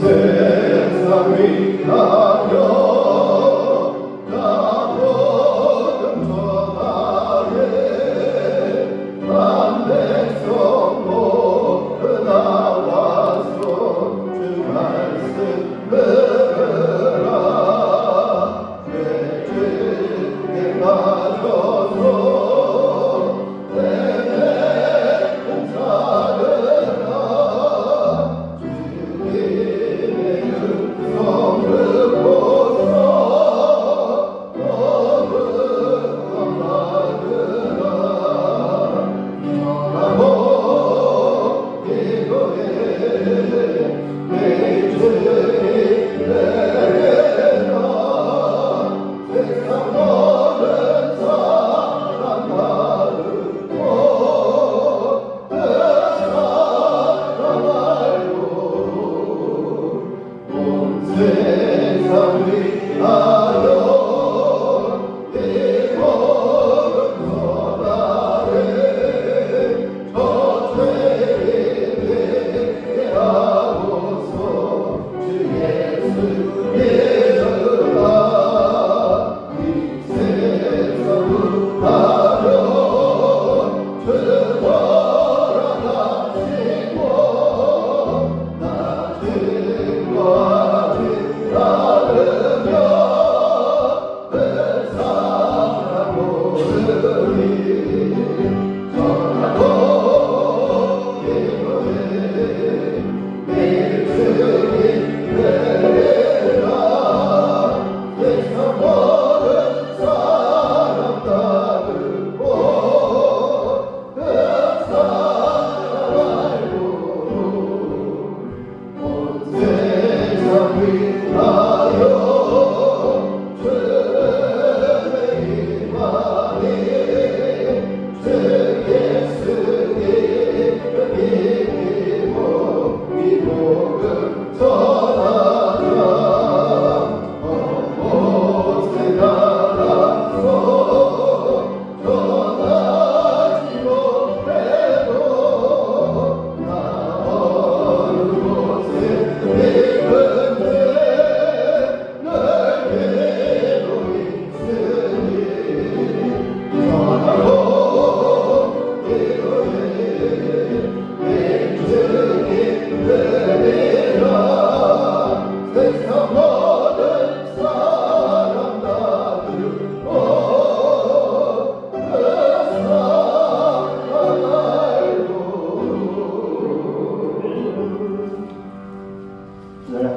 세상 위하여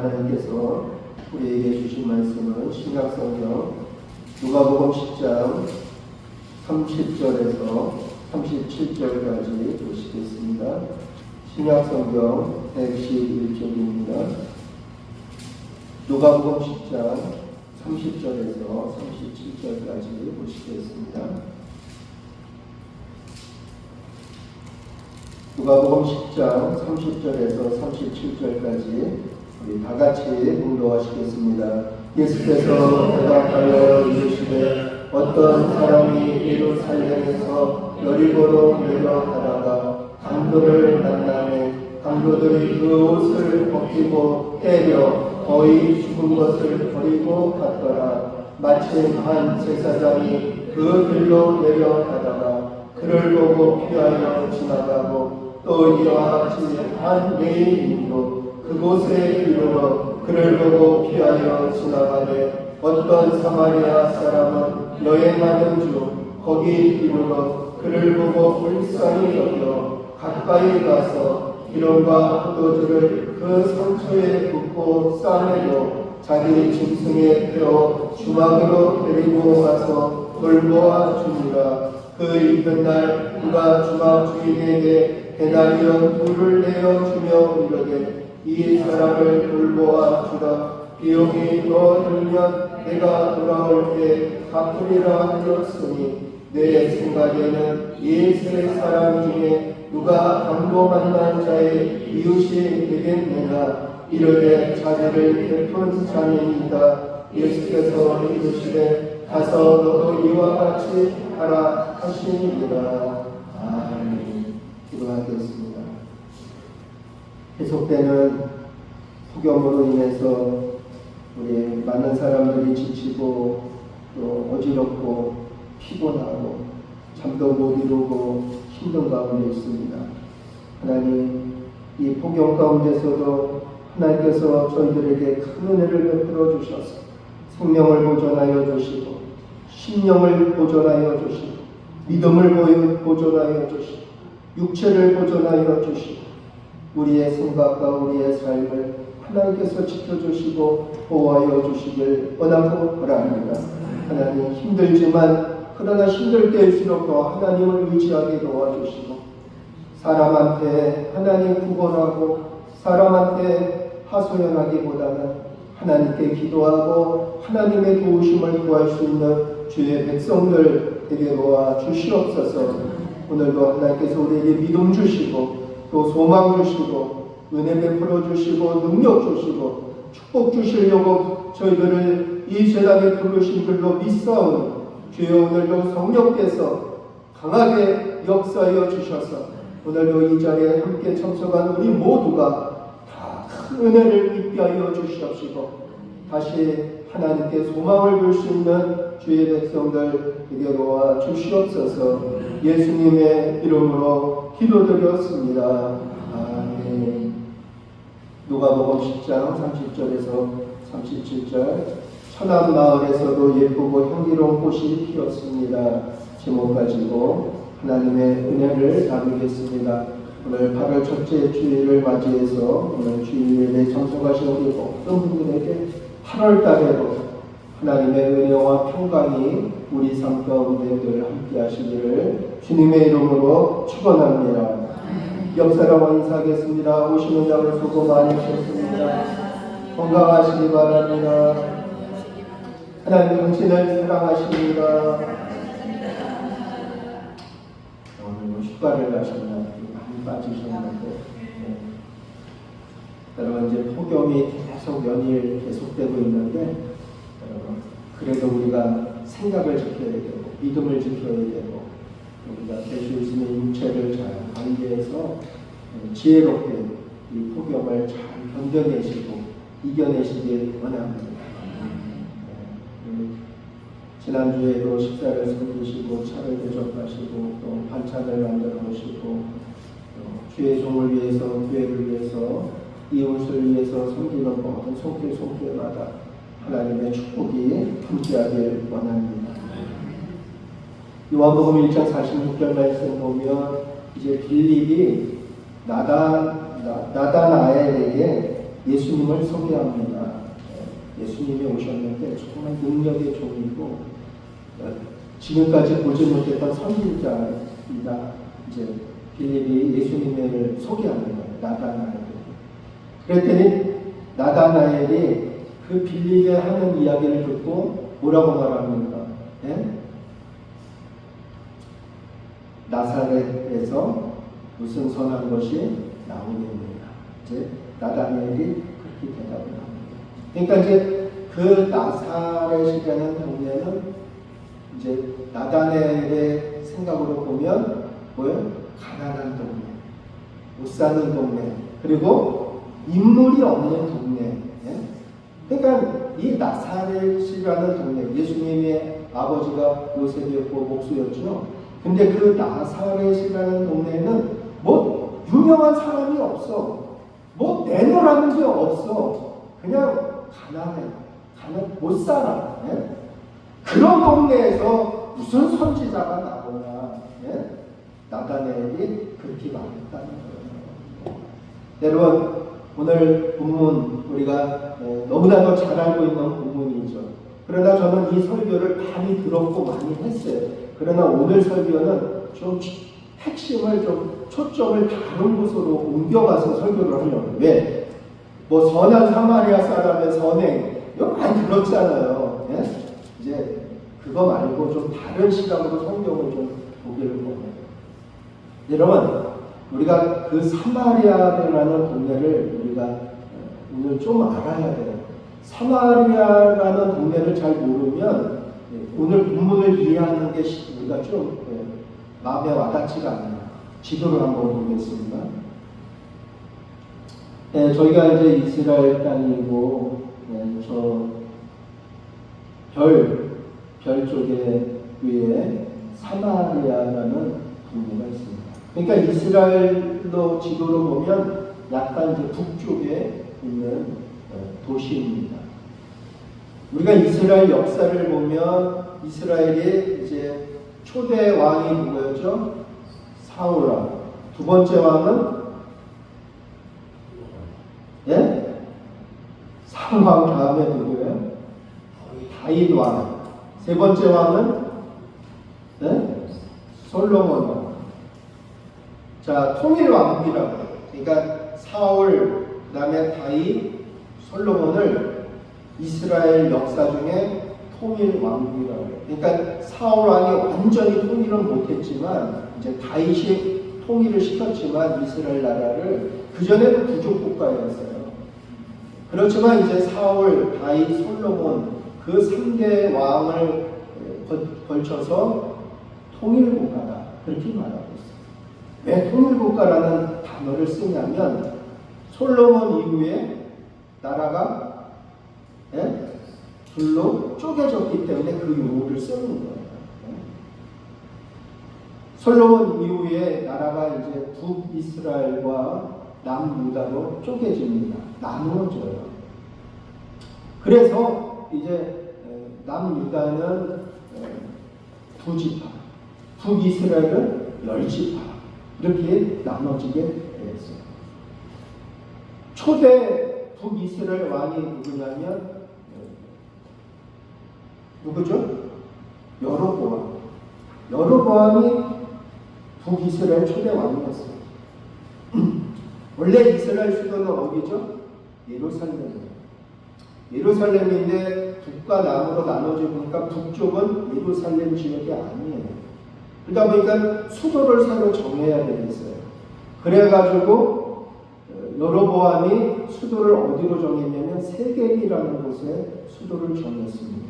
하나님께서 우리에게 주신 말씀은 신약성경 누가복음 10장 30절에서 37절까지 보시겠습니다. 신약성경 111쪽입니다. 누가복음 10장 30절에서 37절까지 보시겠습니다. 누가복음 10장 30절에서 37절까지 우리 다 같이 공독하시겠습니다. 예수께서 대답하여 이르시되 어떤 사람이 예루살렘에서 여리고로 내려가다가 강도를 만나매 강도들이 그 옷을 벗기고 때려 거의 죽은 것을 버리고 갔더라. 마침 한 제사장이 그 길로 내려가다가 그를 보고 피하여 지나가고 또 이와 같이 한 레위인도 그곳에 이르러 그를 보고 피하여 지나가되 어떤 사마리아 사람은 여행하는 중 거기 이르러 그를 보고 불쌍히 여겨 가까이 가서 기름과 포도주를 그 상처에 붓고 싸매고 자기 짐승에 태워 주막으로 데리고 가서 돌보아 주니라. 그 이튿날 그가 주막 주인에게 데나리온 둘을 내어 주며 이르되 이 사람을 돌보아 주라. 비용이 더 들면 내가 돌아올 때 갚으리라 하였으니 내 생각에는 이 세 사람 중에 누가 강도 만난 자의 이웃이 되겠느냐. 이르되 자기를 베푼 자니이다. 예수께서 이르시되 가서 너도 이와 같이 하라 하시니라. 아멘. 기도하겠습니다. 계속되는 폭염으로 인해서 우리 많은 사람들이 지치고 또 어지럽고 피곤하고 잠도 못 이루고 힘든 가운데 있습니다. 하나님, 이 폭염 가운데서도 하나님께서 저희들에게 큰 은혜를 베풀어 주셔서 생명을 보존하여 주시고 심령을 보존하여 주시고 믿음을 보존하여 주시고 육체를 보존하여 주시고 우리의 생각과 우리의 삶을 하나님께서 지켜주시고 보호하여 주시길 원하고 바랍니다. 하나님, 힘들지만 그러나 힘들 때일수록 더 하나님을 의지하게 도와주시고 사람한테 하나님 구걸하고 사람한테 하소연하기보다는 하나님께 기도하고 하나님의 도우심을 구할 수 있는 주의 백성들에게 도와 주시옵소서. 오늘도 하나님께서 우리에게 믿음 주시고 또 소망 주시고 은혜 베풀어 주시고 능력 주시고 축복 주시려고 저희들을 이 세상에 부르신 줄로 믿사오니 주여 오늘도 성령께서 강하게 역사하여 주셔서 오늘도 이 자리에 함께 참석한 우리 모두가 다 큰 은혜를 입게 하여 주시옵시고 다시 하나님께 소망을 줄 수 있는 주의 백성들에게 도와 주시옵소서. 예수님의 이름으로 기도드렸습니다. 아멘. 누가복음 10장 30절에서 37절 천안 마을에서도 예쁘고 향기로운 꽃이 피었습니다. 제목 가지고 하나님의 은혜를 나누겠습니다. 오늘 8월 첫째 주일을 맞이해서 오늘 주일 예배 참석하신 우리 모든 분들에게 8월 달에도 하나님의 은혜와 평강이 우리 삶 가운데 늘 함께 하시기를 주님의 이름으로 축원합니다. 옆 사람과 인사하겠습니다. 오시는 자를 수고 많으셨습니다. 건강하시기 바랍니다. 하나님 당신을 사랑하십니다. 오늘 휴가를 가셨나 많이 빠지셨는데 여러분 이제 폭염이 계속 연일 계속되고 있는데 여러분 그래도 우리가 생각을 지켜야 되고 믿음을 지켜야 되고 우리가 될 수 있으면 육체를 잘 관리해서 지혜롭게 이 폭염을 잘 견뎌내시고 이겨내시길 원합니다. 지난주에도 식사를 섬기시고 차를 대접하시고 또 반찬을 만들어 오시고 주의 종을 위해서 교회를 위해서 이웃을 위해서 섬기는 모든 손길마다 하나님의 축복이 함께하길 원합니다. 요한복음 1장 46절 말씀 보면 이제 빌립이 나다나엘에게 예수님을 소개합니다. 예수님이 오셨는데 정말 능력의 종이고 지금까지 보지 못했던 선지자이다. 이제 빌립이 예수님을 소개하는 거예요. 나다나엘. 그랬더니 나다나엘이 그 빌립이 하는 이야기를 듣고 뭐라고 말합니까? 예? 나사렛에서 무슨 선한 것이 나오겠느냐. 이제 나다나엘이 그렇게 대답을 합니다. 그러니까 이제 그 나사렛이라는 동네는 이제 나다나엘의 생각으로 보면 뭐예요? 가난한 동네, 못 사는 동네, 그리고 인물이 없는 동네. 예? 그러니까 이 나사렛이라는 동네, 예수님의 아버지가 요셉이었고 목수였죠. 근데 그 나사렛이라는 동네는 뭐 유명한 사람이 없어, 뭐 내놓으라는 게 없어, 그냥 가난해, 못 살아. 예? 그런 동네에서 무슨 선지자가 나오냐. 예? 나다나엘이 그렇게 말했다는 거예요. 여러분, 오늘 본문 우리가 너무나도 잘 알고 있는 본문이죠. 그러나 저는 이 설교를 많이 들었고 많이 했어요. 그러나 오늘 설교는 좀 핵심을 좀 초점을 다른 곳으로 옮겨가서 설교를 하려고. 왜? 뭐 선한 사마리아 사람의 선행 이거 많이 들었잖아요. 예? 이제 그거 말고 좀 다른 시각으로 성경을 좀 보기를 원해요. 여러분, 우리가 그 사마리아라는 동네를 우리가 오늘 좀 알아야 돼요. 사마리아라는 동네를 잘 모르면 오늘 본문을 이해하는 게 우리가 좀 마음에 와닿지가 않아요. 지도를 한번 보겠습니다. 저희가 이제 이스라엘 땅이고, 별 쪽에 위에 사마리아라는 동네가 있습니다. 그러니까 이스라엘로 지도로 보면 약간 이제 북쪽에 있는 도시입니다. 우리가 이스라엘 역사를 보면 이스라엘의 이제 초대 왕이 누구였죠? 사울 왕. 두 번째 왕은 사울 왕 다음에 누구예요? 다윗 왕. 세 번째 왕은 솔로몬 왕. 자, 통일 왕국이라고. 그러니까 사울, 그다음에 다윗, 솔로몬을 이스라엘 역사 중에 통일 왕국이라고 해요. 그러니까 사울 왕이 완전히 통일은 못했지만 이제 다윗이 통일을 시켰지만 이스라엘 나라를 그전에는 부족 국가였어요. 그렇지만 이제 사울, 다윗, 솔로몬 그 3대 왕을 걸쳐서 통일국가다 그렇게 말하고 있어요. 왜 통일국가라는 단어를 쓰냐면 솔로몬 이후에 나라가 둘로 쪼개졌기 때문에 그 용어를 쓰는 거예요. 솔로몬 이후에 나라가 이제 북이스라엘과 남유다로 쪼개집니다. 나누어져요. 그래서 이제 남유다는 2지파, 북이스라엘은 10지파 이렇게 나눠지게 됐어요. 초대 북이스라엘 왕이 누구냐면 누구죠? 여로보암. 여로보암이 북이스라엘 초대 왕이었어요. 원래 이스라엘 수도는 어디죠? 예루살렘이에요. 예루살렘인데 북과 남으로 나눠져 보니까 북쪽은 예루살렘 지역이 아니에요. 그러다 보니까 수도를 새로 정해야 되겠어요. 그래가지고 여로보암이 수도를 어디로 정했냐면 세겜이라는 곳에 수도를 정했습니다.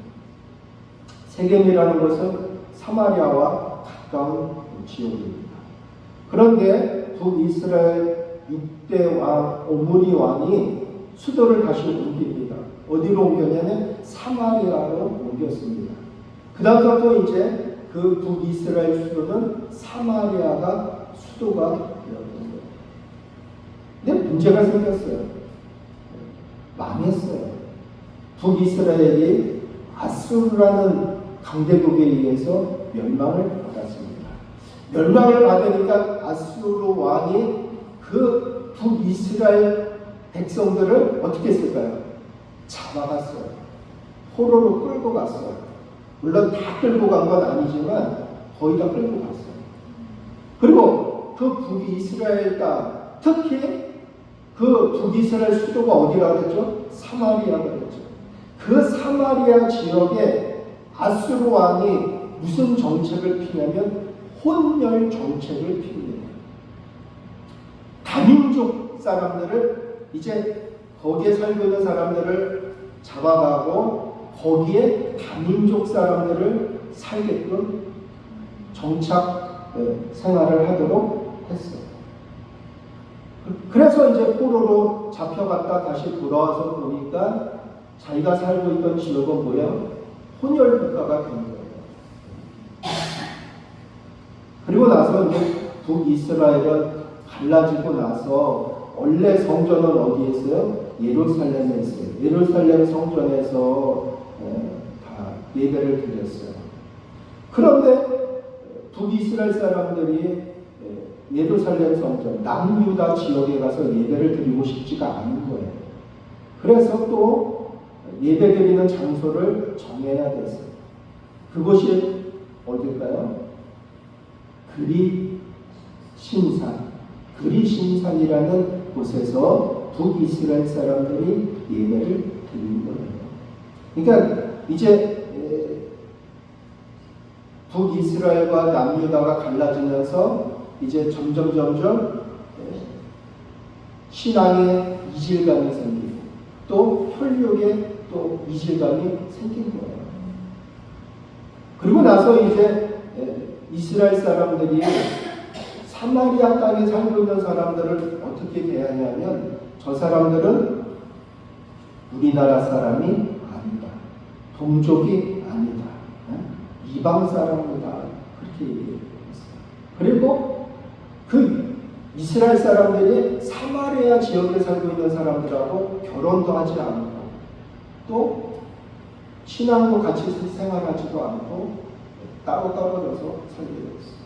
세겜이라는 곳은 사마리아와 가까운 지역입니다. 그런데 북이스라엘 6대 왕 오므리 왕이 수도를 다시 옮깁니다. 어디로 옮겼냐면 사마리아로 옮겼습니다. 그 다음부터 이제 그 북이스라엘 수도는 사마리아가 수도가 되었던 거예요. 근데 문제가 생겼어요. 망했어요. 북이스라엘이 아수르라는 강대국에 의해서 멸망을 받았습니다. 멸망을 받으니까 아수르 왕이 그 북이스라엘 백성들을 어떻게 했을까요? 잡아갔어요. 포로로 끌고 갔어요. 물론 다 끌고 간 건 아니지만 거의 다 끌고 갔어요. 그리고 그 북이스라엘 땅, 특히 그 북이스라엘 수도가 어디라고 했죠? 사마리아라고 했죠. 그 사마리아 지역에 아수르 왕이 무슨 정책을 피냐면 혼혈 정책을 핍니다. 다민족 사람들을 이제 거기에 살고 있는 사람들을 잡아가고 거기에 다민족 사람들을 살게끔 정착 생활을 하도록 했어요. 그래서 이제 포로로 잡혀갔다 다시 돌아와서 보니까 자기가 살고 있던 지역은 뭐예요? 혼혈 국가가 된 거예요. 그리고 나서 이제 북이스라엘은 갈라지고 나서 원래 성전은 어디에 있어요? 예루살렘에 있어요. 예루살렘 성전에서 다 예배를 드렸어요. 그런데 북이스라엘 사람들이 예루살렘 성전, 남유다 지역에 가서 예배를 드리고 싶지가 않은 거예요. 그래서 또 예배 드리는 장소를 정해야 됐어요. 그곳이 어딜까요? 그리신산이라는 곳에서 북이스라엘 사람들이 예배를 드리는 거예요. 그러니까 이제 북이스라엘과 남유다가 갈라지면서 이제 점점 신앙의 이질감이 생기고 또 혈육의 또 이질감이 생긴 거예요. 그리고 나서 이제 이스라엘 사람들이 사마리아 땅에 살고 있는 사람들을 어떻게 대하냐면 저 사람들은 우리나라 사람이 아니다. 동족이 아니다. 이방 사람이다. 그렇게 얘기했어요. 그리고 그 이스라엘 사람들이 사마리아 지역에 살고 있는 사람들하고 결혼도 하지 않고 또 신앙도 같이 생활하지도 않고 따로 떨어져서 살게 되었어요.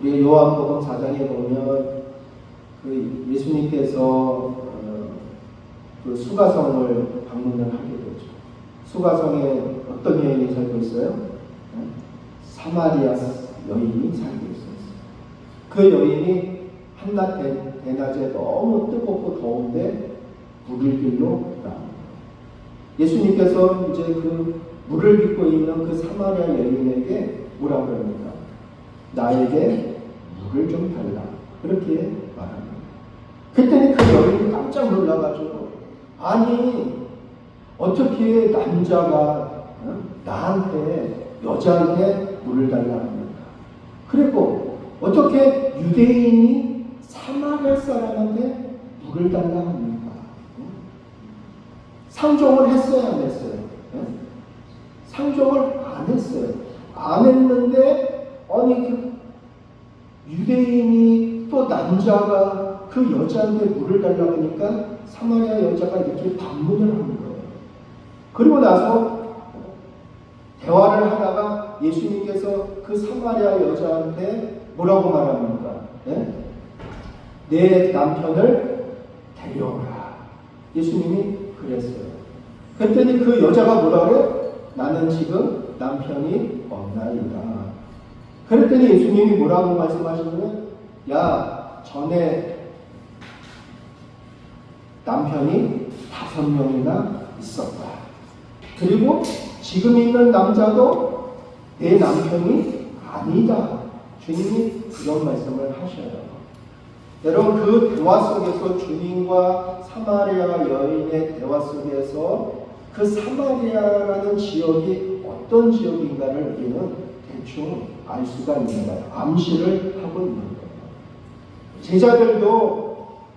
우리 요한복음 4장에 보면 그 예수님께서 그 수가성을 방문을 하게 되죠. 수가성에 어떤 여인이 살고 있어요? 사마리아 여인이 살고 있었어요. 그 여인이 한낮 대낮에 너무 뜨겁고 더운데 물을 길러 나옵니다. 예수님께서 이제 그 물을 빚고 있는 그 사마리아 여인에게 뭐라고 합니까? 나에게 물을 좀 달라. 그렇게 말합니다. 그때는 그 여인이 깜짝 놀라가지고 아니 어떻게 남자가 나한테 여자한테 물을 달라 합니까? 그리고 어떻게 유대인이 사마리아 사람한테 물을 달라 합니까? 상종을 했어요, 안 했어요? 상종을 안 했어요. 안 했는데 아니 그 유대인이 또 남자가 그 여자한테 물을 달라고 하니까 사마리아 여자가 이렇게 반문을 하는 거예요. 그리고 나서 대화를 하다가 예수님께서 그 사마리아 여자한테 뭐라고 말합니까? 내 남편을 데려오라. 예수님이 그랬어요. 그랬더니 그 여자가 뭐라 그래? 나는 지금 남편이 없나이다. 그랬더니 예수님이 뭐라고 말씀하시냐면 야 전에 남편이 5명이나 있었다. 그리고 지금 있는 남자도 내 남편이 아니다. 주님이 그런 말씀을 하셔요. 여러분 그 대화 속에서 주님과 사마리아 여인의 대화 속에서 그 사마리아라는 지역이 어떤 지역인가를 우리는 대충 알 수가 있는 거예요. 암시를 하고 있는 거예요. 제자들도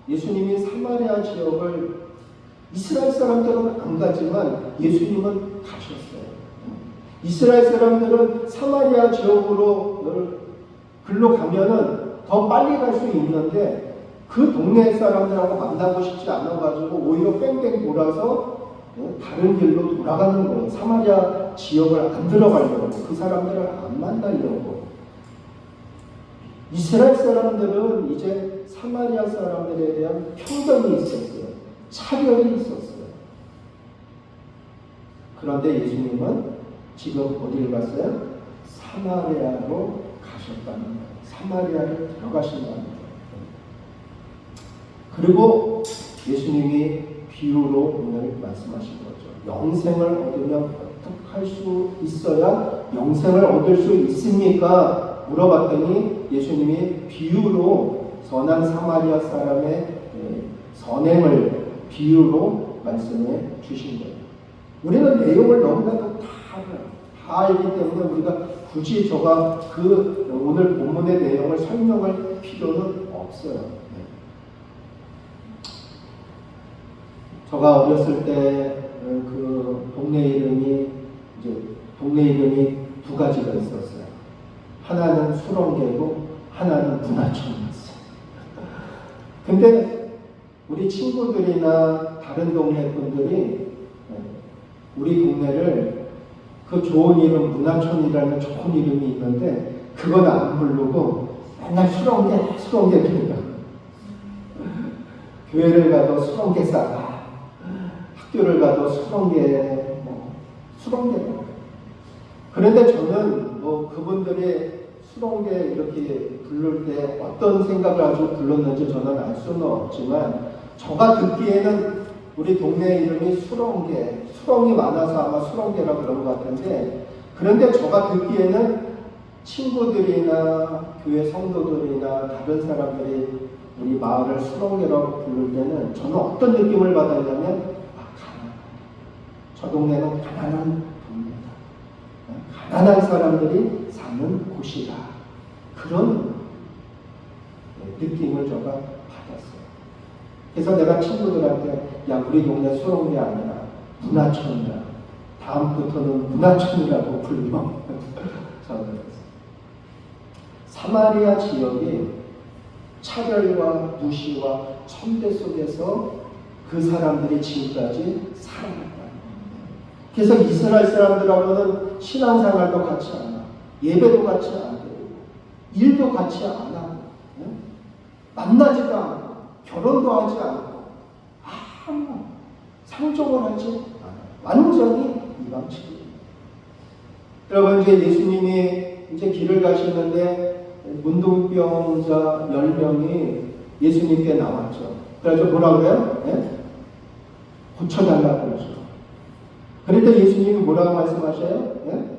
예수님이 사마리아 지역을 이스라엘 사람들은 안 가지만 예수님은 가셨어요. 이스라엘 사람들은 사마리아 지역으로 글로 가면은 더 빨리 갈 수 있는데 그 동네 사람들하고 만나고 싶지 않아가지고 오히려 뺑뺑 돌아서 다른 길로 돌아가는 거예요. 사마리아 지역을 안 들어가려고, 그 사람들을 안 만나려고. 이스라엘 사람들은 이제 사마리아 사람들에 대한 편견이 있었어요. 차별이 있었어요. 그런데 예수님은 지금 어디를 갔어요? 사마리아로 가셨다는 거예요. 사마리아를 들어가신다는 거예요. 그리고 예수님이 비유로 오늘 말씀하신 거죠. 영생을 얻으면 어떻게 할 수 있어야 영생을 얻을 수 있습니까? 물어봤더니 예수님이 비유로 선한 사마리아 사람의 선행을 비유로 말씀해 주신 거예요. 우리는 내용을 너무나도 다 알기 때문에 우리가 굳이 저가 그 오늘 본문의 내용을 설명할 필요는 없어요. 저가 어렸을 때 그 동네 이름이 두 가지가 있었어요. 하나는 수렁계고 하나는 문화촌이었어요. 근데 우리 친구들이나 다른 동네 분들이 우리 동네를 그 좋은 이름 문화촌이라는 좋은 이름이 있는데 그건 안 부르고 맨날 수렁계 그러니까 교회를 가도 수렁계 싸다. 학교를 가도 수렁계. 그런데 저는 그분들이 수렁계 이렇게 부를 때 어떤 생각을 가지고 불렀는지 저는 알 수는 없지만 저가 듣기에는 우리 동네 이름이 수렁계, 수렁이 많아서 아마 수렁계라고 그런 것 같은데 그런데 저가 듣기에는 친구들이나 교회 성도들이나 다른 사람들이 우리 마을을 수렁계라고 부를 때는 저는 어떤 느낌을 받았냐면 저 동네는 가난한 동네다. 가난한 사람들이 사는 곳이다. 그런 느낌을 제가 받았어요. 그래서 내가 친구들한테 야 우리 동네 수롱이 아니라 문화촌이야. 다음부터는 문화촌이라고 불러. 저는 사마리아 지역이 차별과 무시와 천대 속에서 그 사람들이 지금까지 살아났다. 그래서 이스라엘 사람들하고는 신앙생활도 같이 안 하고 예배도 같이 안 드리고 일도 같이 안 하고 만나지도 않고 결혼도 하지 않고 아무 상종을 하지 않아요. 완전히 이방식이에요. 여러분 이제 예수님이 이제 길을 가시는데 문둥병자 10명이 예수님께 나왔죠. 그래서 뭐라고 그래요? 네? 고쳐달라고 그러죠. 그러니까 예수님이 뭐라고 말씀하셔요? 네?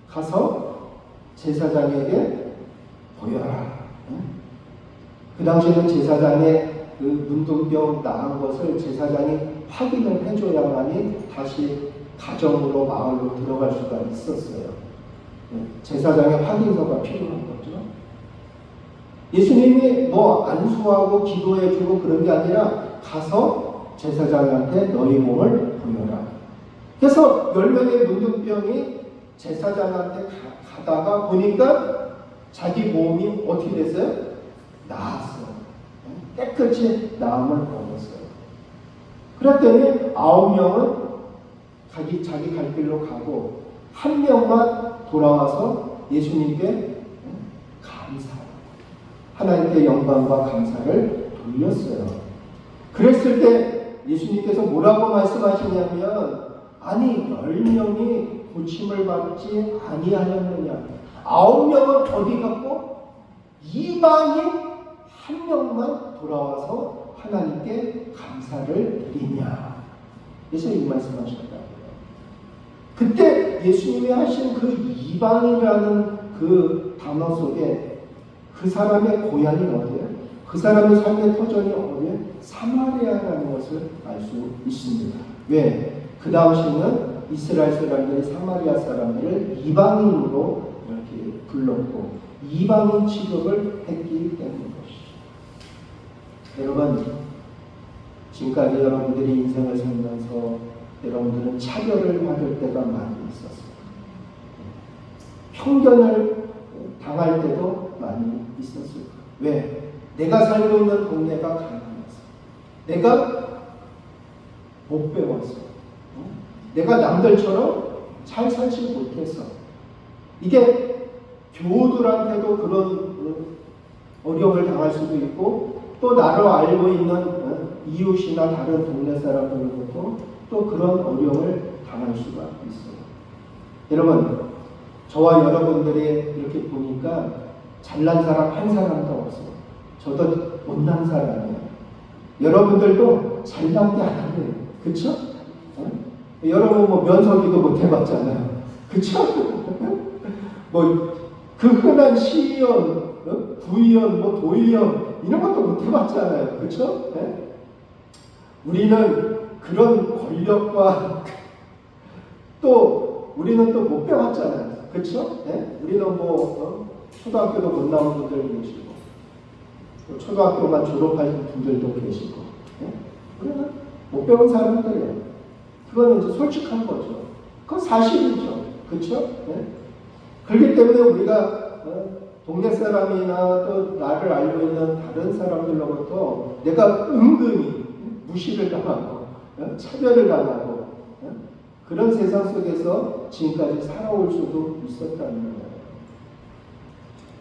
가서 제사장에게 보여라. 그 당시에는 제사장의 그 문둥병 나은 것을 제사장이 확인을 해줘야만이 다시 가정으로 마을로 들어갈 수가 있었어요. 제사장의 확인서가 필요한 거죠. 예수님이 뭐 안수하고 기도해주고 그런 게 아니라 가서 제사장한테 너희 몸을 보여라. 그래서 10명의 문둥병이 제사장한테 가다가 보니까 자기 몸이 어떻게 됐어요? 나았어요. 깨끗이 나음을 얻었어요. 그랬더니 9명은 자기 갈 길로 가고 1명만 돌아와서 예수님께 감사, 하나님께 영광과 감사를 돌렸어요. 그랬을 때 예수님께서 뭐라고 말씀하시냐면 아니 10명이 고침을 받지 아니하였느냐 9명은 어디 갔고 이방인 1명만 돌아와서 하나님께 감사를 드리냐. 그래서 이 말씀하셨다고요. 그때 예수님이 하신 그 이방이라는 그 단어 속에 그 사람의 고향이 어디예요? 그 사람의 삶의 터전이 어디예요? 사마리아라는 것을 알 수 있습니다. 왜? 그 당시에는 이스라엘 사람들이 사마리아 사람들을 이방인으로 이렇게 불렀고 이방인 취급을 했기 때문인 것이죠. 여러분, 지금까지 여러분들이 인생을 살면서 여러분들은 차별을 받을 때가 많이 있었어요. 편견을 당할 때도 많이 있었어요. 왜? 내가 살고 있는 동네가 가난해서 내가 못 배웠어. 내가 남들처럼 잘 살지 못해서 이게 교우들한테도 그런 어려움을 당할 수도 있고 또 나를 알고 있는 이웃이나 다른 동네 사람들로부터 또 그런 어려움을 당할 수가 있어요. 여러분, 저와 여러분들이 이렇게 보니까 잘난 사람 한 사람도 없어요. 저도 못난 사람이에요. 여러분들도 잘난 게 아니에요. 그쵸? 여러분 뭐 면서기도 못 해봤잖아요. 그쵸? 뭐 그 흔한 시의원, 구의원, 뭐 도의원 이런 것도 못 해봤잖아요. 그쵸? 네? 우리는 그런 권력과 또 우리는 또 못 배웠잖아요. 그쵸? 네? 우리는 뭐 초등학교도 못 나온 분들 계시고 초등학교만 졸업하신 분들도 계시고 네? 우리는 못 배운 사람들이에요. 그거는 이제 솔직한 거죠. 그건 사실이죠. 그쵸? 네? 그렇기 때문에 우리가 동네 사람이나 또 나를 알고 있는 다른 사람들로부터 내가 은근히 무시를 당하고 차별을 당하고 그런 세상 속에서 지금까지 살아올 수도 있었다는 거예요.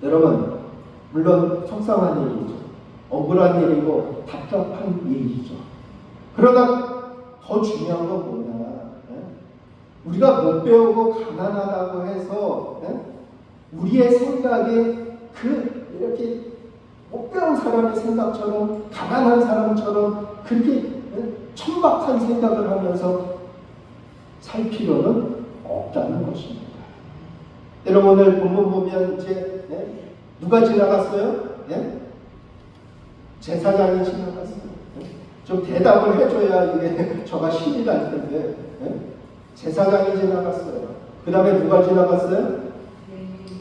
여러분, 물론 속상한 일이죠. 억울한 일이고 답답한 일이죠. 그러나 더 중요한 건 뭐냐? 우리가 못 배우고 가난하다고 해서 우리의 생각이 이렇게 못 배운 사람의 생각처럼 가난한 사람처럼 그렇게 천박한 생각을 하면서 살 필요는 없다는 것입니다. 여러분 오늘 본문 보면 이제 누가 지나갔어요? 제사장이 지나갔어요. 좀 대답을 해줘야 이게 저가 신이 날 텐데 제사장이 지나갔어요. 그 다음에 누가 지나갔어요?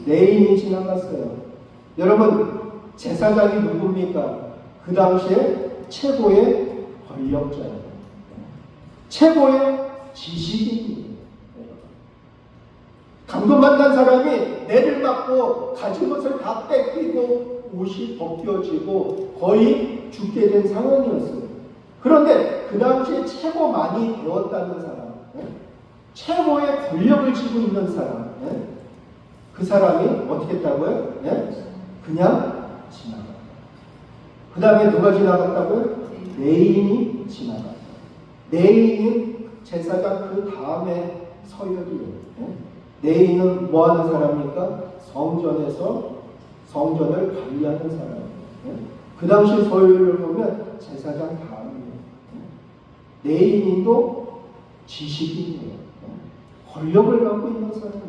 레인이 지나갔어요. 여러분 제사장이 누굽니까? 그 당시에 최고의 권력자예요. 최고의 지식인이에요. 감금 만난 사람이 매를 맞고 가진 것을 다 뺏기고 옷이 벗겨지고 거의 죽게 된 상황이었어요. 그런데 그 당시에 최고 많이 배웠다는 사람, 최고의 권력을 쥐고 있는 사람, 그 사람이 어떻게 했다고요? 그냥 지나갔다. 그 다음에 누가 지나갔다고요? 레인이 지나갔다. 레인은 제사장 그 다음에 서열이에요. 레인은 뭐 하는 사람입니까? 성전에서 성전을 관리하는 사람이에요. 그 당시 서열을 보면 제사장 다음이에요. 레인인도 지식인이에요. 권력을 갖고 있는 사람이에요.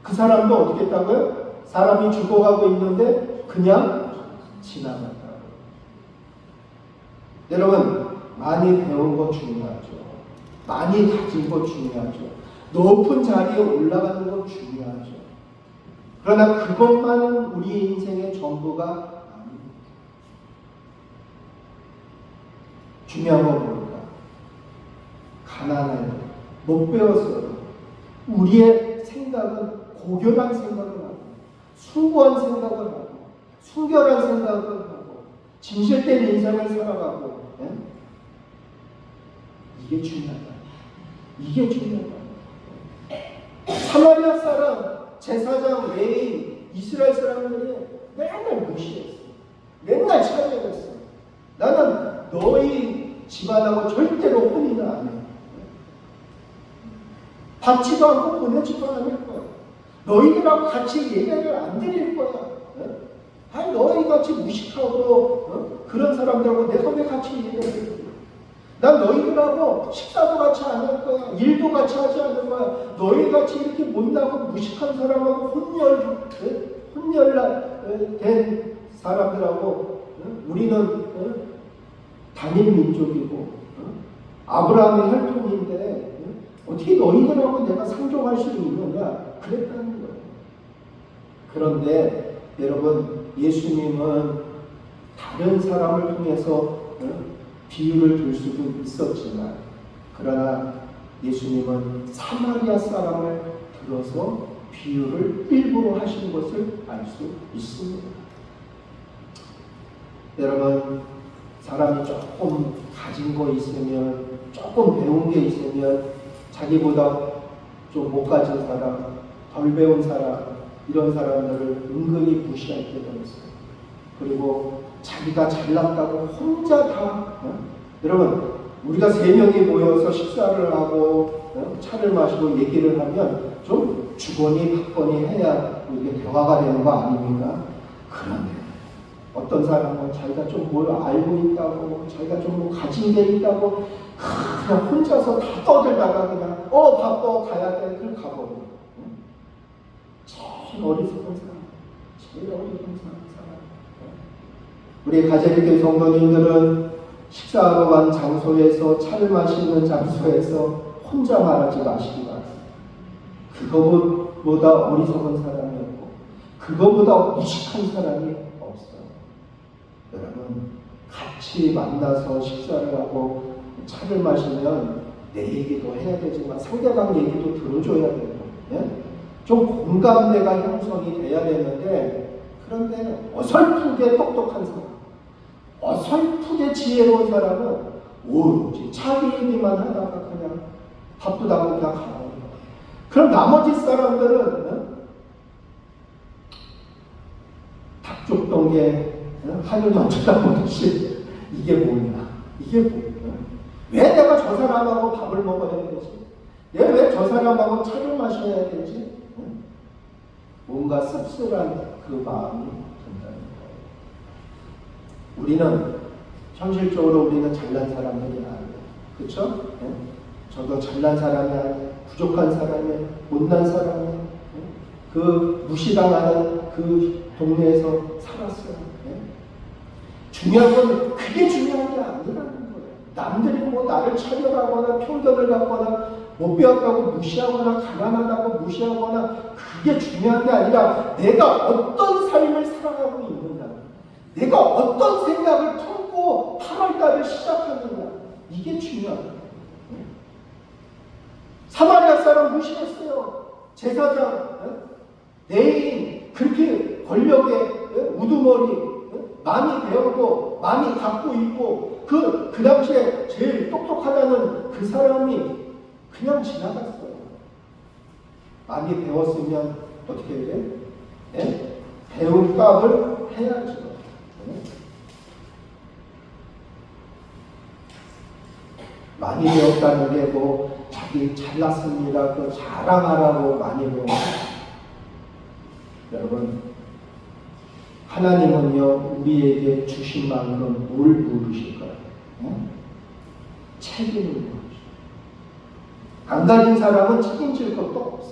그 사람도 어떻게 했다고요? 사람이 죽어가고 있는데 그냥 지나갔다. 여러분, 많이 배운 거 중요하죠. 많이 가진 거 중요하죠. 높은 자리에 올라가는 건 중요하죠. 그러나 그것만은 우리 인생의 전부가 아닙니다. 중요한 건 뭘까? 가난해요. 못 배웠어요. 우리의 생각은 고결한 생각을 하고, 숭고한 생각을 하고, 순결한 생각을 하고, 진실된 인생을 살아가고, 이게 중요하다. 이게 중요하다. 사마리아 사람, 제사장, 레인, 이스라엘 사람들이 맨날 무시했어. 맨날 차별했어. 나는 너희 집안하고 절대로 혼인을 안 해. 받지도 않고 보내지도 않을 거야. 너희들하고 같이 예배를 안 드릴 거야. 아니 너희 같이 무식하고 그런 사람들하고 내가 왜 같이 예배를 드려? 난 너희들하고 식사도 같이 안 할 거야. 일도 같이 하지 않을 거야. 너희 같이 이렇게 못나고 무식한 사람하고 혼혈된 사람들하고 우리는 단일 민족이고 아브라함의 혈통인데 어떻게 너희들하고 내가 상종할 수 있느냐 그랬다는 거예요. 그런데 여러분, 예수님은 다른 사람을 통해서 비유를 들 수도 있었지만, 그러나 예수님은 사마리아 사람을 들어서 비유를 일부러 하신 것을 알 수 있습니다. 여러분, 사람이 조금 가진 거 있으면, 조금 배운 게 있으면 자기보다 좀 못 가진 사람, 덜 배운 사람, 이런 사람들을 은근히 무시할 때가 있어요. 그리고 자기가 잘났다고 혼자 다 여러분, 우리가 3명이 모여서 식사를 하고 차를 마시고 얘기를 하면 좀 주거니 받거니 해야 이게 대화가 되는 거 아닙니까? 그런데 어떤 사람은 자기가 좀 뭘 알고 있다고, 자기가 좀 뭐 가진 게 있다고 그냥 혼자서 다 떠들다가 그냥 바빠 가야 돼 그걸 가버려. 제일 어리석은 사람, 제일 어리석은 사람. 우리 가재리교 성도님들은 식사하러 간 장소에서 차를 마시는 장소에서 혼자 말하지 마시기 바랍니다. 그거보다 어리석은 사람이 없고 그거보다 무식한 사람이 없어요. 여러분, 같이 만나서 식사를 하고 차를 마시면 내 얘기도 해야 되지만 상대방 얘기도 들어줘야 되고 좀 공감대가 형성이 돼야 되는데, 그런데 어설프게 똑똑한 사람, 어설프게 지혜로운 사람은 오로지 자기 얘기만 하다가 그냥 바쁘다고 그냥 가버려요. 그럼 나머지 사람들은 닭 쫓던 게 하늘만 쳐다보듯이 이게 뭐냐, 이게 뭐냐, 왜 내가 저 사람하고 밥을 먹어야 되지, 내가 왜 저 사람하고 차를 마셔야 되지, 뭔가 씁쓸한 그 마음이 든다는 거예요. 우리는 현실적으로 우리는 잘난 사람들이 아니에요. 그렇죠? 저도 잘난 사람이 아니에요. 부족한 사람이에요. 못난 사람이에요. 그 무시당하는 그 동네에서 살았어요. 중요한 건 그게 중요한 게 아니라는 거예요. 남들이 뭐 나를 차별하거나 편견을 갖거나 못 배웠다고 무시하거나 가난하다고 무시하거나 그게 중요한 게 아니라 내가 어떤 삶을 살아가고 있느냐, 내가 어떤 생각을 품고 또 8월달을 시작하느냐, 이게 중요하다. 사마리아 사람 무시했어요. 제사장, 내인, 그렇게 권력에 우두머리, 많이 배우고 많이 갖고 있고 그 당시에 제일 똑똑하다는 그 사람이 그냥 지나갔어요. 많이 배웠으면 어떻게 해야 돼? 네? 배운 값을 해야죠. 네? 많이 배웠다는 게 뭐 자기 잘났습니다 그 자랑하라고 많이 배워요. 여러분, 하나님은요 우리에게 주신 만큼 뭘 물으실까요? 책임을 물으시죠. 안 가진 사람은 책임질 것도 없어.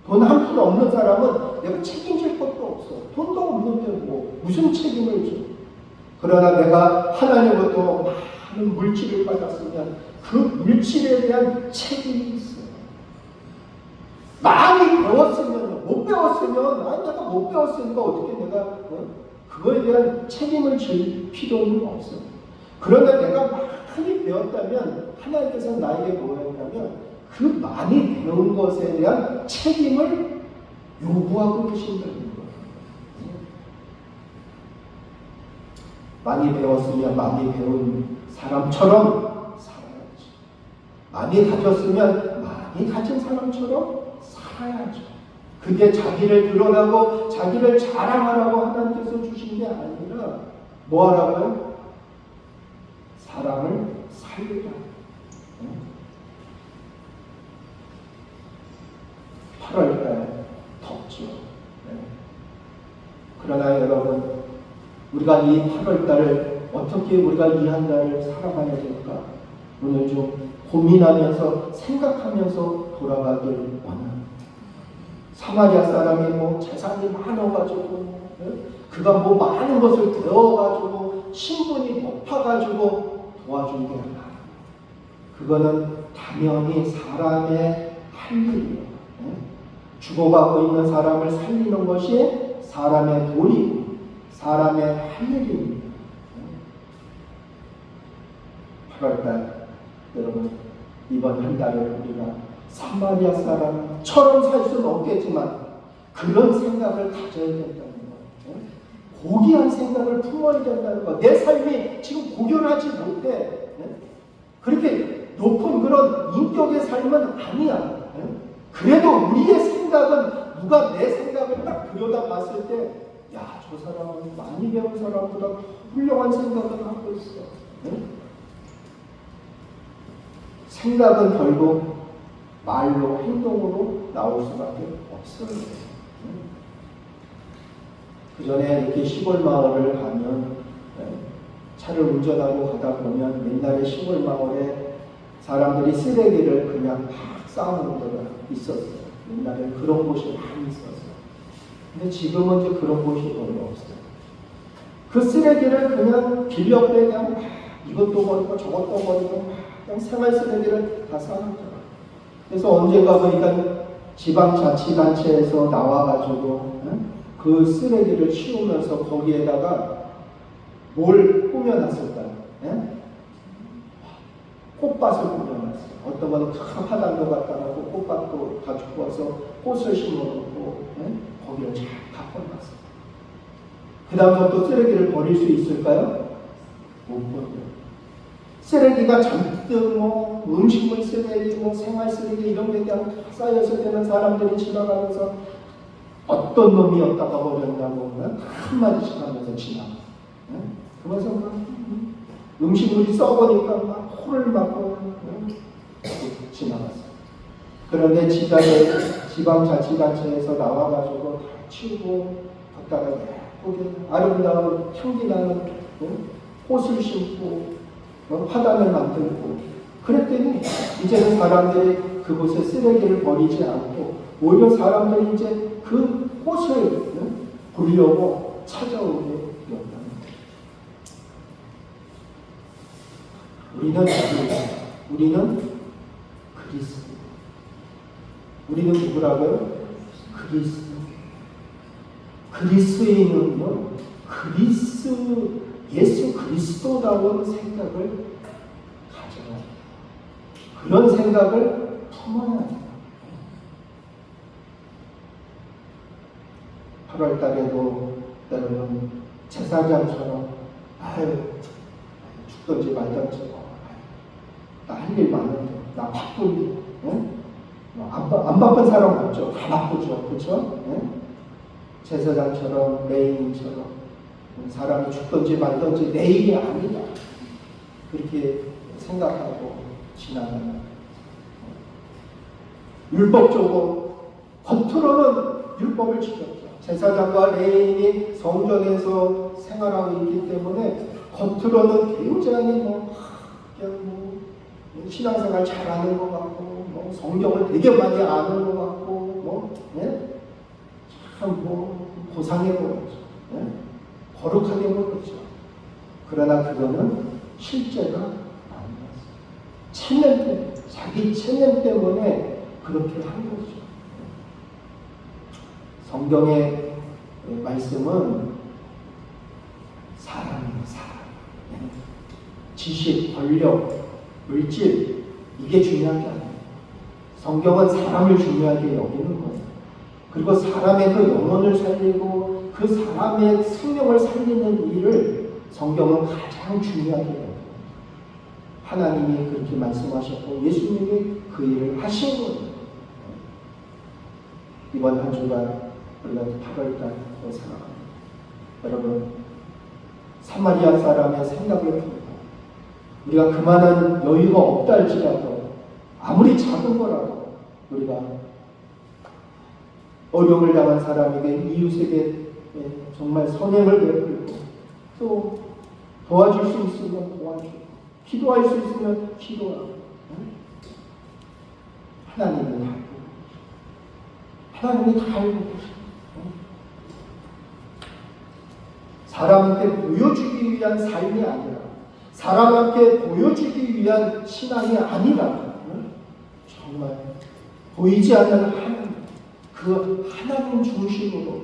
돈 한 푼 없는 사람은 내가 책임질 것도 없어. 돈도 없는데 뭐 무슨 책임을 줘. 그러나 내가 하나님으로부터 많은 물질을 받았으면 그 물질에 대한 책임이 있어요. 많이 배웠으면, 못 배웠으면, 내가 못 배웠으니까 어떻게 내가 그거에 대한 책임을 질 필요는 없어요. 그런데 내가 많이 배웠다면 하나님께서 나에게 뭐 했냐면 그 많이 배운 것에 대한 책임을 요구하고 계신다는 거예요. 많이 배웠으면 많이 배운 사람처럼 살아야지. 많이 가졌으면 많이 가진 사람처럼 살아야죠. 그게 자기를 드러나고 자기를 자랑하라고 하나님께서 주신 게 아니라 뭐 하라고요? 사람을 살리라. 8월달 덥죠. 그러나 여러분, 우리가 이 8월달을 어떻게 우리가 이 한 달을 살아가야 될까? 오늘 좀 고민하면서 생각하면서 돌아가길 원합니다. 사마리아 사람이 뭐 재산이 많아가지고 그가 뭐 많은 것을 배워가지고 신분이 높아가지고 도와준 게 아니라 그거는 당연히 사람의 할 일이에요. 죽어가고 있는 사람을 살리는 것이 사람의 도리고 사람의 할 일입니다. 8월달 여러분, 이번 한 달을 우리가 사마리아 사람처럼 살 수는 없겠지만 그런 생각을 가져야 된다는 거예요. 고귀한 생각을 품어야 된다는 거예요. 내 삶이 지금 고결하지 못해. 그렇게 높은 그런 인격의 삶은 아니야. 그래도 우리의 생각은 누가 내 생각을 딱 들여다봤을 때 야, 저 사람은 많이 배운 사람보다 훌륭한 생각을 하고 있어. 생각은 결국 말로 행동으로 나올 수밖에 없어요. 그 전에 이렇게 시골 마을을 가면 차를 운전하고 가다 보면 옛날에 시골 마을에 사람들이 쓰레기를 그냥 막 쌓아놓은 데가 있었어요. 옛날에 그런 곳이 많이 있었어요. 근데 지금은 이제 그런 곳이 별로 없어요. 그 쓰레기를 그냥 길 옆에 그냥 이것도 버리고 저것도 버리고 그냥 생활 쓰레기를 다 쌓아놨잖아요. 그래서 언젠가 보니까 지방자치단체에서 나와가지고 그 쓰레기를 치우면서 거기에다가 뭘 꾸며놨을까요? 꽃밭을 꾸며놨어요. 어떤 거는 큰 화단도 갖다 놓고 꽃밭도 가지고 와서 꽃을 심어놓고 거기를 잘 가꿔놨어요. 그 다음부터 또 쓰레기를 버릴 수 있을까요? 못 버려요. 쓰레기가 잔뜩 뭐 음식물 쓰레기, 뭐 생활 쓰레기 이런 게 그냥 쌓여서 되는 사람들이 지나가면서 어떤 놈이 었다가 버렸냐고 한마디씩 하면서 지나가. 그러면서 막 음식물이 썩으니까 막 코를 막고 지나갔어요. 그런데 지방자치단체에서 나와가지고 치우고 걷다가 예쁘게 아름다운 향기 나는 꽃을 심고 화단을 만들고 그랬더니 이제는 사람들이 그곳에 쓰레기를 버리지 않고 오히려 사람들이 이제 그 꽃을 보려고 찾아오게 되었다. 우리는 그리스도. 우리는 누구라고요? 그리스도. 그리스도인은요, 그리스도인이라는 예수 그리스도다운 생각을 가져야 돼요. 그런 생각을 품어야 돼요. 8월 달에도 여러분 제사장처럼 죽든지 말든지 나 할 일 많은데 나 바쁜데 안 바쁜 사람 없죠. 다 바쁘죠. 그렇죠? 제사장처럼 레인처럼 사람이 죽든지 말든지 내 일이 아니다. 그렇게 생각하고 지나가는 율법적으로 겉으로는 율법을 지켰죠. 제사장과 레인이 성전에서 생활하고 있기 때문에 겉으로는 굉장히 신앙생활 잘하는 것 같고 성경을 되게 많이 아는 것 같고 참 고상해 보였죠. 거룩하게 보였죠. 그러나 그거는 실제가 아니었어요. 체면 때문에, 자기 체면 때문에 그렇게 한 거죠. 성경의 말씀은 사람이에요, 사람. 지식, 권력, 물질, 이게 중요한 게 아니에요. 성경은 사람을 중요하게 여기는 거예요. 그리고 사람의 그 영혼을 살리고 그 사람의 생명을 살리는 일을 성경은 가장 중요하게 여겨요. 하나님이 그렇게 말씀하셨고 예수님이 그 일을 하신 거예요. 이번 한 주간 우리가 8월달 살아갑니다. 여러분, 사마리아 사람의 생각을 봅니다. 우리가 그만한 여유가 없다 할지라도 아무리 작은 거라도 우리가 어려움을 당한 사람에게 이웃에게 정말 선행을 베풀고 또 도와줄 수 있으면 도와주고 기도할 수 있으면 기도하고 하나님이 다 알고 계십니다. 사람한테 보여주기 위한 삶이 아니라 사람한테 보여주기 위한 신앙이 아니라 정말 보이지 않는 하나님, 그 하나님 중심으로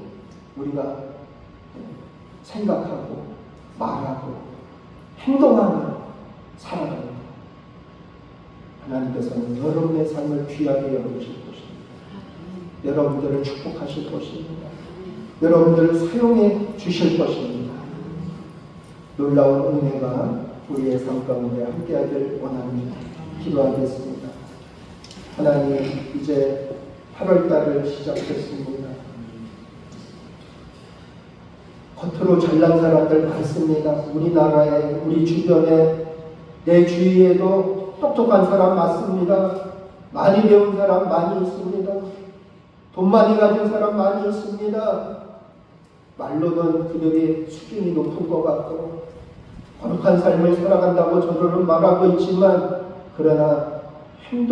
우리가 생각하고 말하고 행동하는 살아갑니다. 하나님께서는 여러분의 삶을 귀하게 여기실 것입니다. 여러분들을 축복하실 것입니다. 여러분들을 사용해 주실 것입니다. 놀라운 은혜가 우리의 삶 가운데 함께하길 원합니다. 기도하겠습니다. 하나님, 이제 8월달을 시작했습니다. 겉으로 잘난 사람들 많습니다. 우리나라에, 우리 주변에, 내 주위에도 똑똑한 사람 많습니다. 많이 배운 사람 많이 있습니다. 돈 많이 가진 사람 많이 있습니다. 말로는 그들이 수준이 높은 것 같고 거룩한 삶을 살아간다고 저들은 말하고 있지만 그러나